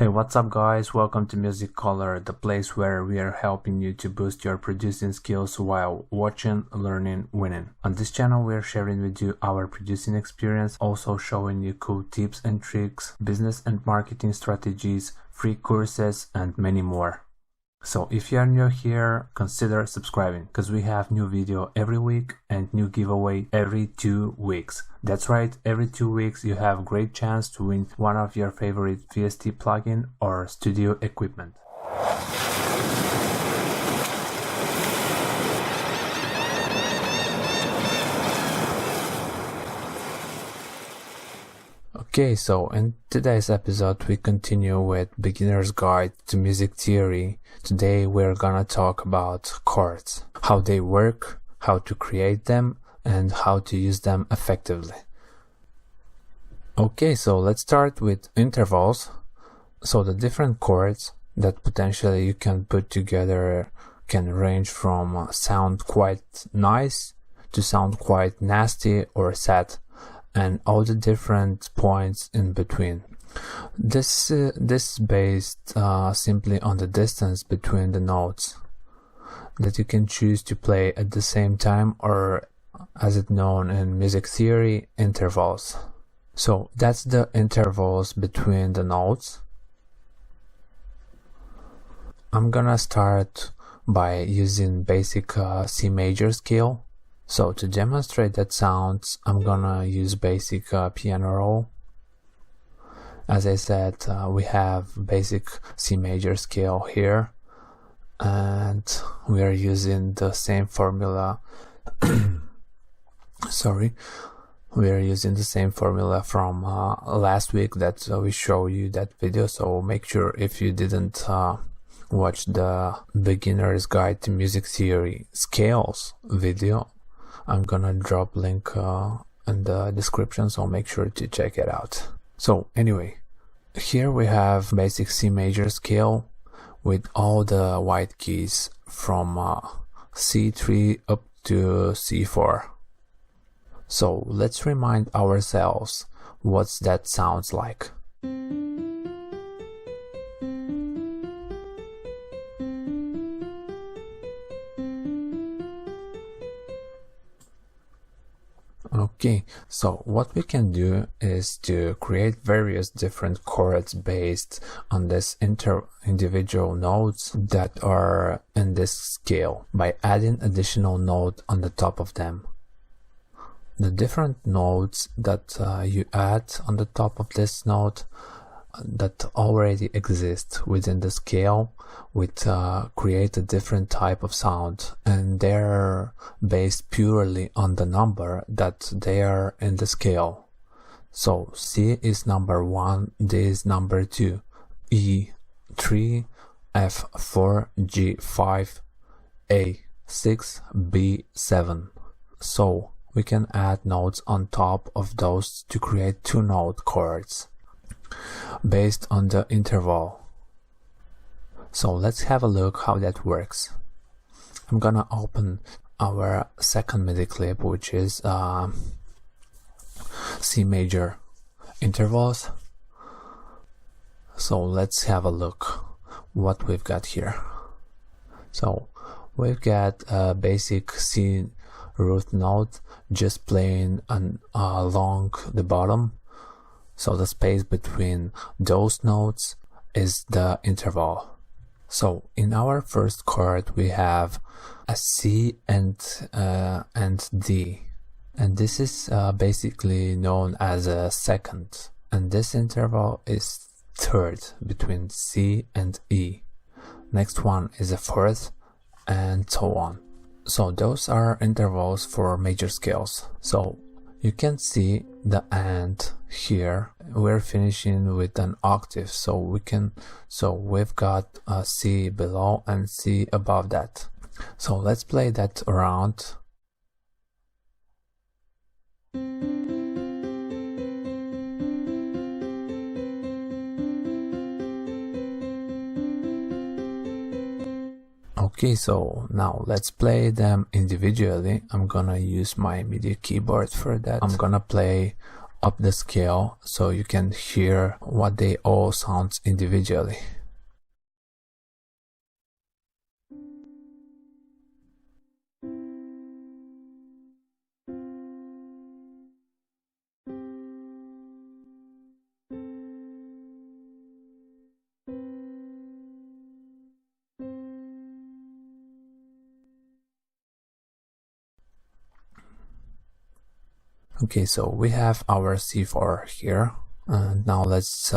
Hey, what's up guys? Welcome to Music Color, the place where we are helping you to boost your producing skills while watching, learning, winning. On this channel we are sharing with you our producing experience, also showing you cool tips and tricks, business and marketing strategies, free courses and many more. So if you are new here, consider subscribing because we have new video every week and new giveaway every 2 weeks. That's right, every 2 weeks you have great chance to win one of your favorite VST plugin or studio equipment. Okay, so in today's episode we continue with Beginner's Guide to Music Theory. Today we're gonna talk about chords, how they work, how to create them, and how to use them effectively. Okay, so let's start with intervals. So the different chords that potentially you can put together can range from sound quite nice to sound quite nasty or sad, and all the different points in between. This is based simply on the distance between the notes that you can choose to play at the same time, or as it's known in music theory, intervals. So that's the intervals between the notes. I'm gonna start by using basic C major scale. So to demonstrate that sounds, I'm gonna use basic piano roll. As I said, we have basic C major scale here, and we are using the same formula. We are using the same formula from last week that we show you that video. So make sure if you didn't watch the Beginner's Guide to Music Theory Scales video, I'm gonna drop link in the description, so make sure to check it out. So anyway, here we have basic C major scale with all the white keys from C3 up to C4. So let's remind ourselves what that sounds like. Okay, so what we can do is to create various different chords based on this individual notes that are in this scale by adding additional note on the top of them. The different notes that you add on the top of this note that already exist within the scale would create a different type of sound, and they're based purely on the number that they are in the scale. So C is number 1, D is number 2, E 3, F 4, G 5, A 6, B 7. So we can add notes on top of those to create 2-note chords based on the interval. So let's have a look how that works. I'm gonna open our second MIDI clip, which is C major intervals. So let's have a look what we've got here. So we've got a basic C root note just playing along the bottom. So the space between those notes is the interval. So in our first chord we have a C and D, and this is basically known as a second, and this interval is third between C and E. Next one is a fourth, and so on. So those are intervals for major scales. So you can see the end here. We're finishing with an octave, so we've got a C below and C above that. So let's play that around. Okay, so now let's play them individually. I'm gonna use my MIDI keyboard for that. I'm gonna play up the scale so you can hear what they all sound individually. Okay, so we have our C4 here, and now let's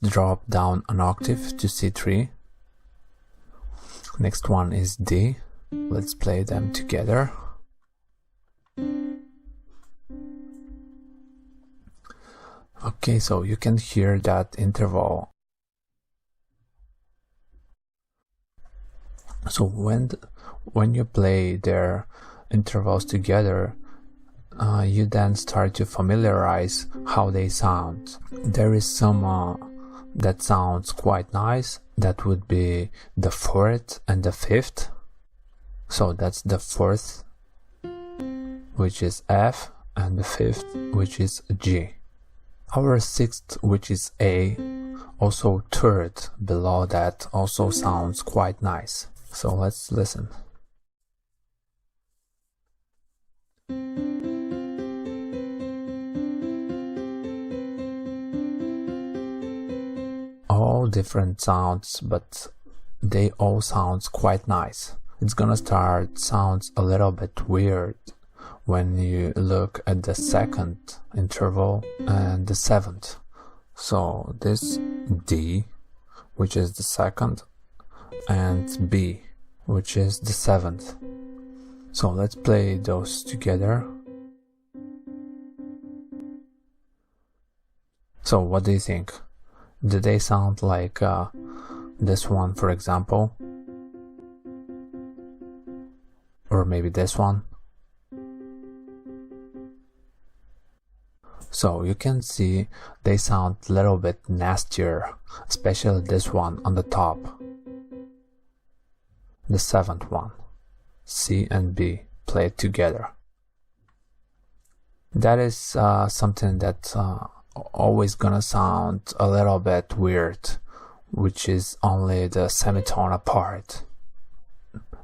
drop down an octave to C3. Next one is D. Let's play them together. Okay, so you can hear that interval. So when you play their intervals together, you then start to familiarize how they sound. There is some that sounds quite nice. That would be the fourth and the fifth. So that's the fourth, which is F, and the fifth, which is G. Our sixth, which is A, also third below that, also sounds quite nice. So let's listen. All different sounds, but they all sound quite nice. It's gonna sounds a little bit weird when you look at the second interval and the seventh. So this D, which is the second, and B, which is the seventh. So let's play those together. So what do you think? Do they sound like this one, for example? Or maybe this one? So you can see they sound a little bit nastier, especially this one on the top. The seventh one, C and B played together. That is something that always gonna sound a little bit weird, which is only the semitone apart.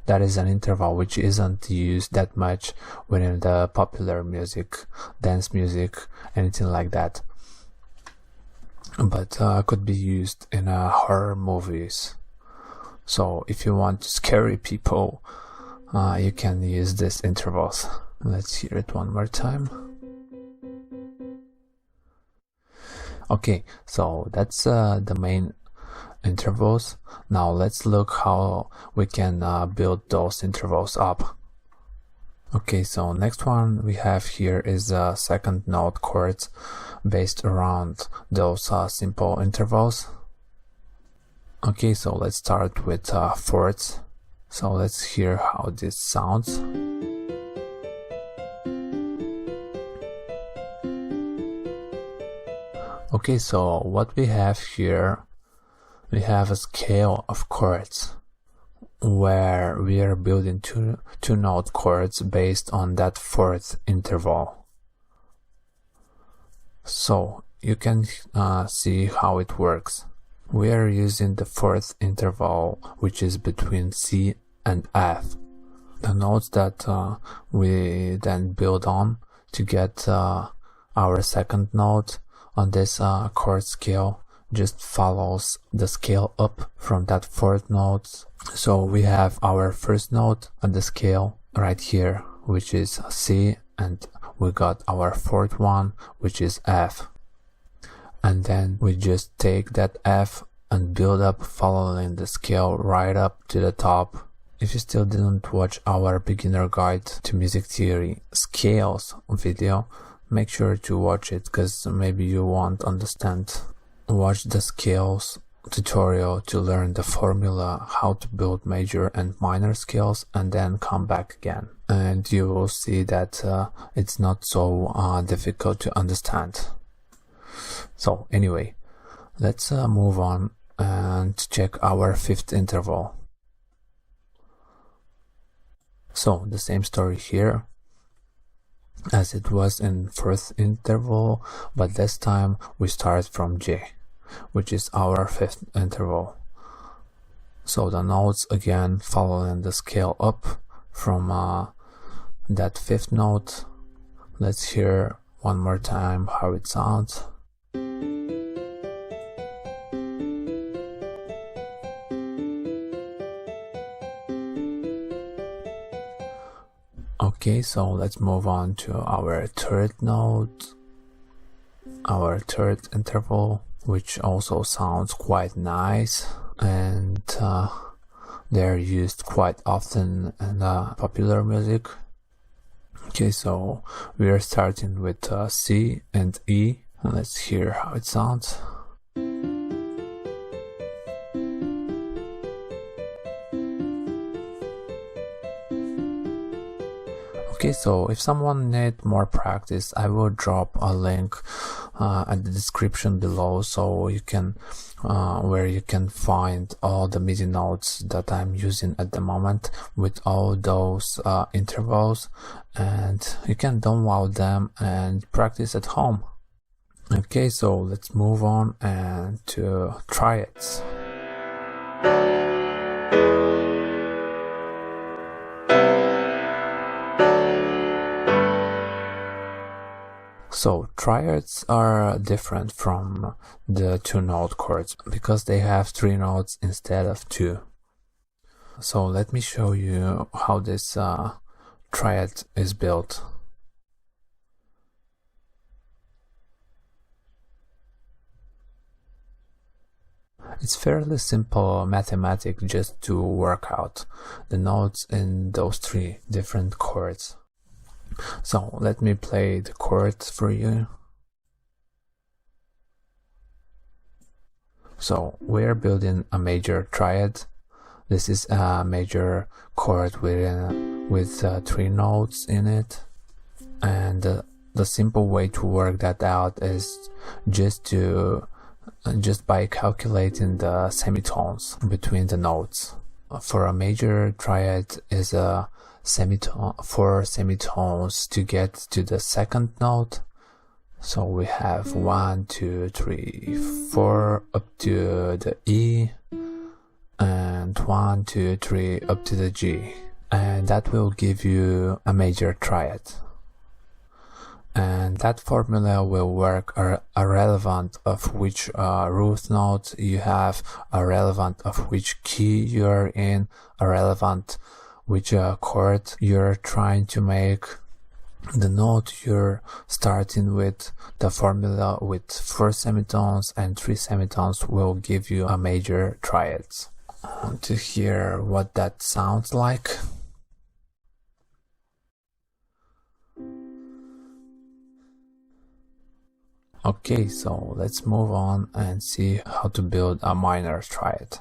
That is an interval which isn't used that much within the popular music, dance music, anything like that, but could be used in horror movies. So if you want to scare people, you can use these intervals. Let's hear it one more time. Okay, so that's the main intervals. Now let's look how we can build those intervals up. Okay, so next one we have here is second note chords based around those simple intervals. Okay, so let's start with fourths. So let's hear how this sounds. Okay, so what we have here, we have a scale of chords where we are building two note chords based on that fourth interval. So you can see how it works. We are using the fourth interval, which is between C and F. The notes that we then build on to get our second note on this chord scale just follows the scale up from that fourth note. So we have our first note on the scale right here, which is C, and we got our fourth one, which is F. And then we just take that F and build up following the scale right up to the top. If you still didn't watch our beginner guide to music theory scales video, make sure to watch it, because maybe you won't understand. Watch the scales tutorial to learn the formula how to build major and minor scales, and then come back again, and you will see that it's not so difficult to understand. So anyway, let's move on and check our fifth interval. So the same story here. as it was in first interval, but this time we start from G, which is our fifth interval. So the notes again following the scale up from that fifth note. Let's hear one more time how it sounds. Okay, so let's move on to our third note, our third interval, which also sounds quite nice, and they're used quite often in popular music. Okay, so we are starting with C and E. Let's hear how it sounds. Okay, so if someone needs more practice, I will drop a link at the description below, so you can where you can find all the MIDI notes that I'm using at the moment with all those intervals, and you can download them and practice at home. Okay, so let's move on and to Triads. So triads are different from the two-note chords because they have three notes instead of two. So let me show you how this triad is built. It's fairly simple mathematics just to work out the notes in those three different chords. So let me play the chords for you. So we're building a major triad. This is a major chord with three notes in it, and the simple way to work that out is just by calculating the semitones between the notes. For a major triad is a semitone, 4 semitones to get to the second note. So we have 1, 2, 3, 4 up to the E, and 1, 2, 3 up to the G, and that will give you a major triad. And that formula will work irrelevant of which root note you have, irrelevant of which key you're in, irrelevant which chord you're trying to make. The note you're starting with, the formula with 4 semitones and 3 semitones will give you a major triad. To hear what that sounds like. Okay, so let's move on and see how to build a minor triad.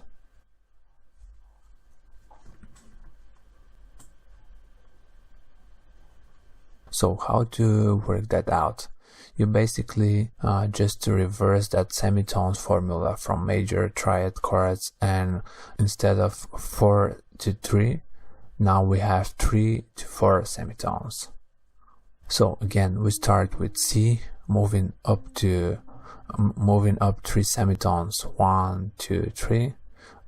So how to work that out? You basically just reverse that semitones formula from major triad chords, and instead of 4 to 3, now we have 3 to 4 semitones. So again, we start with C, moving up 3 semitones, 1, 2, 3,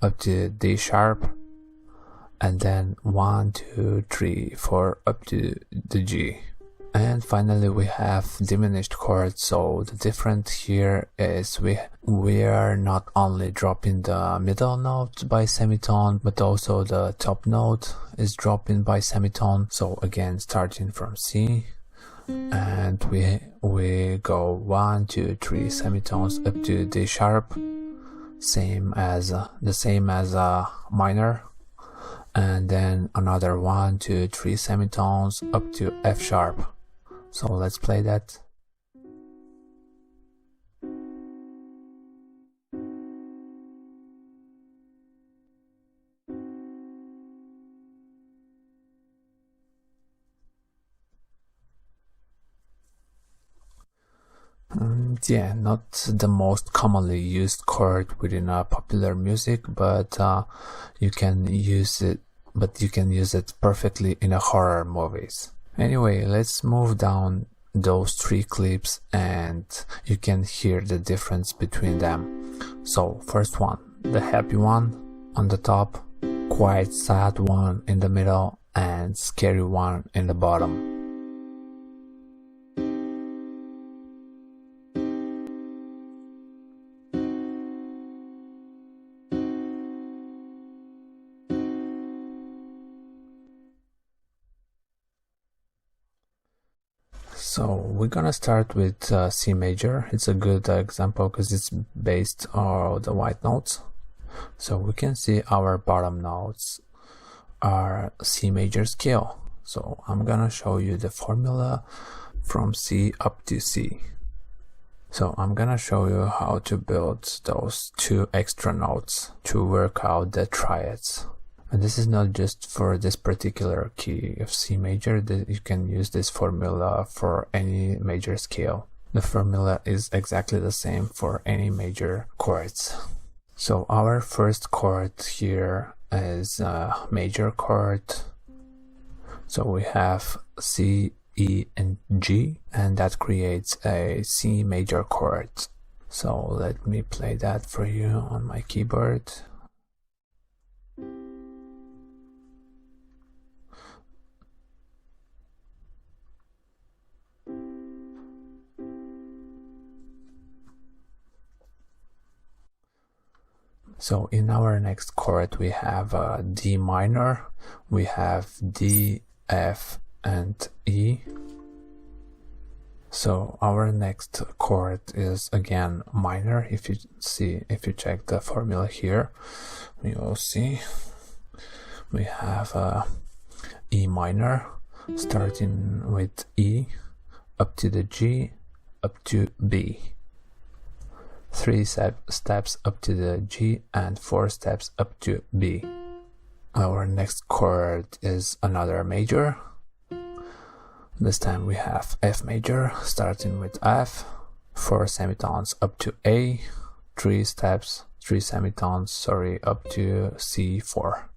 up to D sharp, and then 1, 2, 3, 4 up to the G. And finally we have diminished chords. So the difference here is we are not only dropping the middle note by semitone, but also the top note is dropping by semitone. So again, starting from C, and we go 1, 2, 3 semitones up to D sharp, the same as a minor, and then another 1, 2, 3 semitones up to F sharp. So let's play that. Yeah, not the most commonly used chord within popular music, but you can use it perfectly in horror movies. Anyway, let's move down those 3 clips and you can hear the difference between them. So first one, the happy one on the top, quite sad one in the middle, and scary one in the bottom. So we're gonna start with C major. It's a good example because it's based on the white notes. So we can see our bottom notes are C major scale. So I'm gonna show you the formula from C up to C. So I'm gonna show you how to build those 2 extra notes to work out the triads. And this is not just for this particular key of C major, that you can use this formula for any major scale. The formula is exactly the same for any major chords. So our first chord here is a major chord. So we have C, E, and G, and that creates a C major chord. So let me play that for you on my keyboard. So in our next chord we have D minor, we have D, F, and E. So our next chord is again minor. If you check the formula here, you will see we have E minor, starting with E, up to the G, up to B. 3 steps up to the G and 4 steps up to B. Our next chord is another major. This time we have F major, starting with F, 4 semitones up to A, 3 semitones, up to C4.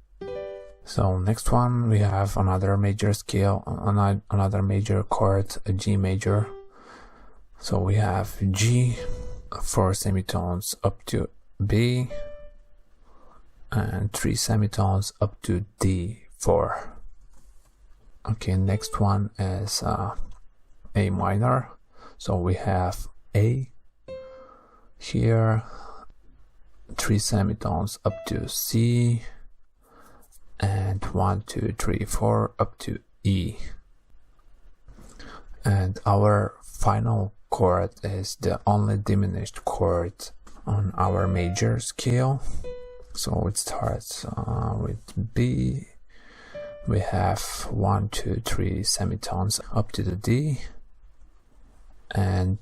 So next one we have another major scale, another major chord, a G major. So we have G, 4 semitones up to B, and 3 semitones up to D4. Okay, next one is A minor. So we have A here, 3 semitones up to C, and 1, 2, 3, 4 up to E. And our final chord is the only diminished chord on our major scale. So it starts with B. We have 1, 2, 3 semitones up to the D, and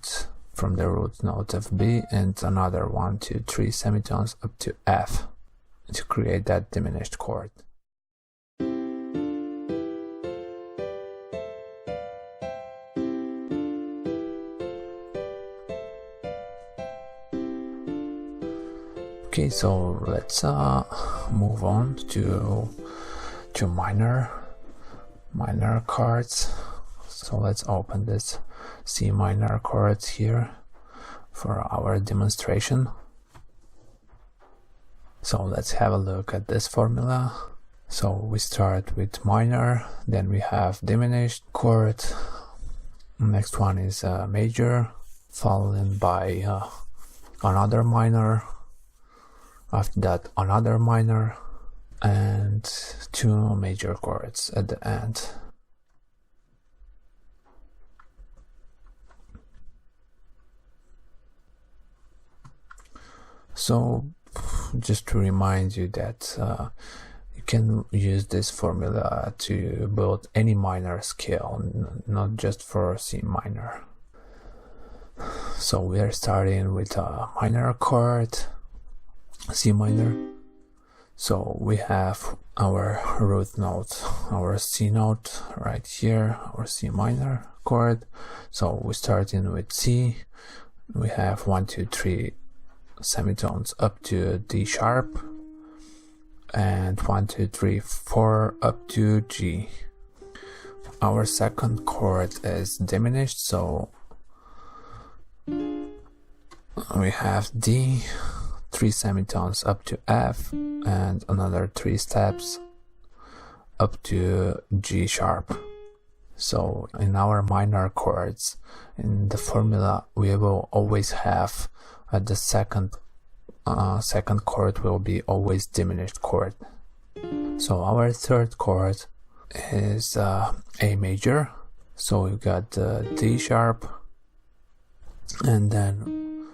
from the root note of B, and another 1, 2, 3 semitones up to F to create that diminished chord. Okay, so let's move on to minor chords. So let's open this C minor chords here for our demonstration. So let's have a look at this formula. So we start with minor, then we have diminished chord. Next one is major, followed by another minor. After that, another minor, and 2 major chords at the end. So just to remind you that you can use this formula to build any minor scale, not just for C minor. So we are starting with a minor chord, C minor. So we have our root note, our C note right here, our C minor chord. So we're starting with C. We have 1, 2, 3 semitones up to D sharp, and 1, 2, 3, 4 up to G. our second chord is diminished, so we have D, 3 semitones up to F, and another 3 steps up to G sharp. So in our minor chords, in the formula, we will always have the second chord will be always diminished chord. So our third chord is A major. So we've got D sharp, and then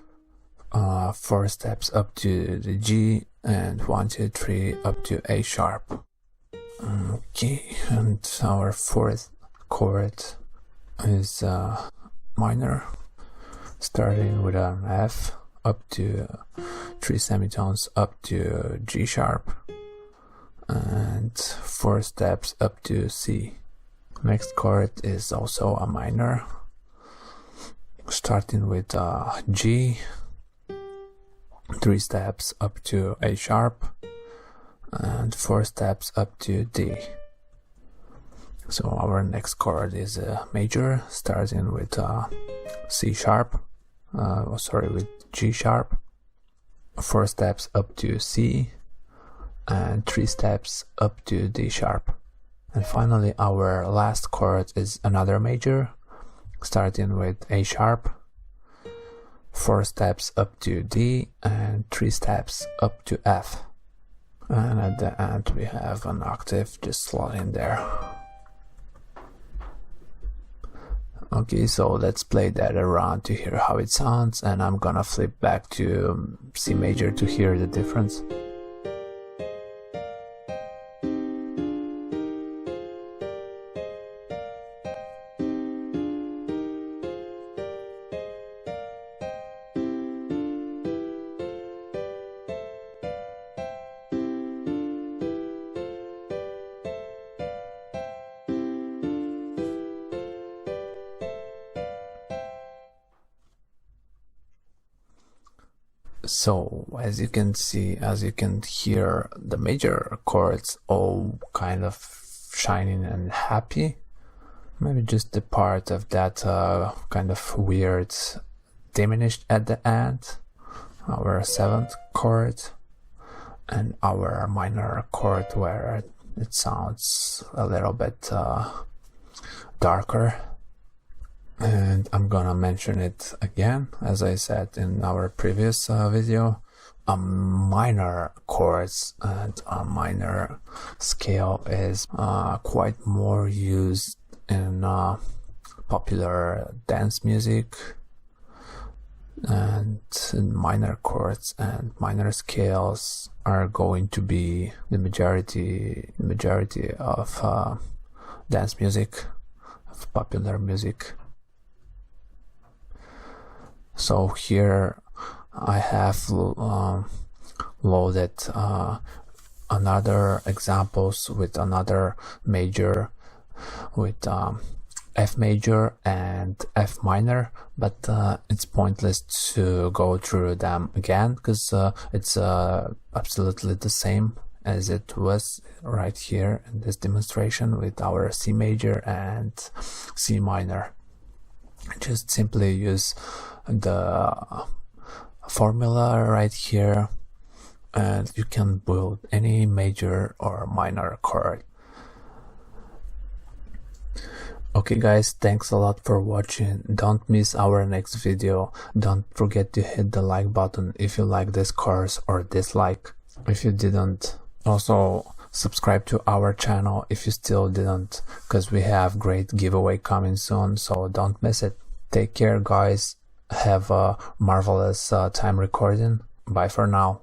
4 steps up to the G, and 1, 2, 3 up to A sharp. Okay, and our fourth chord is minor, starting with an F up to 3 semitones up to G sharp, and 4 steps up to C. Next chord is also a minor, starting with G, 3 steps up to A sharp, and 4 steps up to D. So our next chord is a major, starting with C sharp, with G sharp, 4 steps up to C, and 3 steps up to D sharp. And finally our last chord is another major, starting with A sharp, 4 steps up to D, and 3 steps up to F. And at the end we have an octave just slotting there. Okay, so let's play that around to hear how it sounds, and I'm gonna flip back to C major to hear the difference. So as you can hear, the major chords all kind of shining and happy. Maybe just the part of that kind of weird diminished at the end, our 7th chord, and our minor chord where it sounds a little bit darker. And I'm gonna mention it again, as I said in our previous video. A minor chords and a minor scale is quite more used in popular dance music, and minor chords and minor scales are going to be the majority of dance music, of popular music. So here I have loaded another examples with another major, with F major and F minor, but it's pointless to go through them again because it's absolutely the same as it was right here in this demonstration with our C major and C minor. Just simply use the formula right here and you can build any major or minor chord. Okay guys, thanks a lot for watching. Don't miss our next video. Don't forget to hit the like button if you like this course, or dislike if you didn't. Also subscribe to our channel if you still didn't, because we have great giveaway coming soon, so don't miss it. Take care guys, have a marvelous time recording. Bye for now.